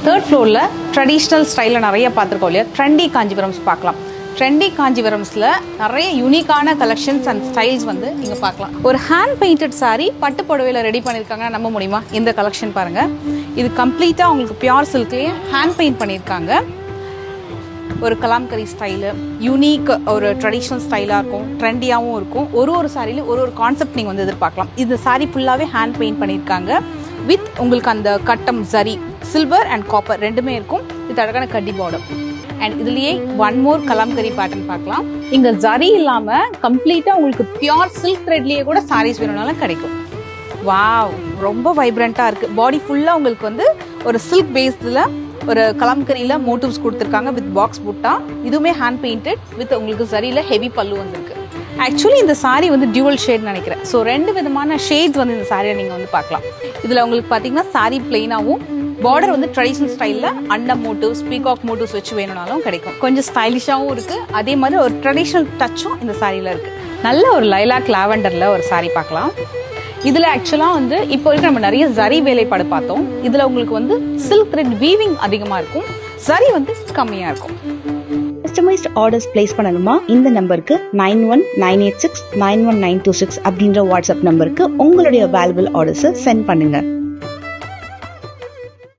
Third ஃப்ளோரில் traditional ஸ்டைலில் நிறைய பார்த்துருக்கோம் இல்லையா, ட்ரெண்டி காஞ்சிபுரம்ஸ் பார்க்கலாம். ட்ரெண்டி காஞ்சிபுரம்ஸில் நிறைய யூனிக்கான கலெக்ஷன்ஸ் அண்ட் ஸ்டைல்ஸ் வந்து இங்கே பார்க்கலாம். ஒரு ஹேண்ட் பெயிண்டட் சாரீ பட்டு புடவையில் ரெடி பண்ணியிருக்காங்கன்னா நம்ப முடியுமா? இந்த கலெக்ஷன் பாருங்கள். இது கம்ப்ளீட்டாக உங்களுக்கு பியூர் சில்க்லேயே ஹேண்ட் பெயிண்ட் பண்ணியிருக்காங்க. ஒரு கலாம்கரி ஸ்டைலு, யூனிக் ஒரு ட்ரெடிஷ்னல் ஸ்டைலாக இருக்கும், ட்ரெண்டியாகவும் இருக்கும். ஒரு சாரிலையும் ஒரு கான்செப்ட் நீங்கள் வந்து எதிர்பார்க்கலாம். இந்த சாரீ ஃபுல்லாகவே ஹேண்ட் பெயிண்ட் பண்ணியிருக்காங்க. வித் உங்களுக்கு அந்த கட்டம் ஜரி, சில்வர் அண்ட் காப்பர் ரெண்டுமே இருக்கும். வித் அழகான கட்டி பார்டர். அண்ட் இதுலேயே ஒன் மோர் கலாம்கரி பேட்டர்ன் பார்க்கலாம். இங்கே ஜரி இல்லாமல் கம்ப்ளீட்டாக உங்களுக்கு பியூர் சில்க் த்ரெட்லேயே கூட சாரீஸ் வேணும்னாலும் கிடைக்கும். வாவ், ரொம்ப வைப்ரண்ட்டாக இருக்குது. பாடி ஃபுல்லாக உங்களுக்கு வந்து ஒரு சில்க் பேஸ்டில் ஒரு கலாம்கரியில் மோட்டிவ்ஸ் கொடுத்துருக்காங்க வித் பாக்ஸ் புட்டா. இதுவுமே ஹேண்ட் பெயிண்டட் வித் உங்களுக்கு சரியில் ஹெவி பல்லு வந்திருக்கு. ஆக்சுவலி இந்த சாரீ வந்து டியூவல் ஷேட் நினைக்கிறேன். ஸோ 2 விதமான ஷேட்ஸ் வந்து இந்த சாரியை நீங்கள் வந்து பார்க்கலாம். இதில் உங்களுக்கு பார்த்தீங்கன்னா சாரீ பிளெயினாகவும், பார்டர் வந்து ட்ரெடிஷ்னல் ஸ்டைலில் அண்டம் மோட்டிவ்ஸ், பீகாக் மோட்டிவ்ஸ் வச்சு வேணும்னாலும் கிடைக்கும். கொஞ்சம் ஸ்டைலிஷாகவும் இருக்குது. அதே மாதிரி ஒரு ட்ரெடிஷ்னல் டச்சும் இந்த சாரியில் இருக்குது. நல்ல ஒரு லைலாக் லாவெண்டரில் ஒரு சாரீ பார்க்கலாம். இதில் ஆக்சுவலாக வந்து இப்போ வரைக்கும் நம்ம நிறைய ஜரி வேலைப்பாடு பார்த்தோம். இதில் உங்களுக்கு வந்து சில்க் த்ரெட் வீவிங் அதிகமாக இருக்கும், ஜரி வந்து கம்மியாக இருக்கும். கஸ்டமைஸ்ட் ஆர்டர்ஸ் பிளேஸ் பண்ணணுமா? இந்த நம்பருக்கு 9198691926 அப்படின்ற வாட்ஸ்அப் நம்பருக்கு உங்களுடைய வேல்யூபிள் ஆர்டர்ஸை சென்ட் பண்ணுங்க.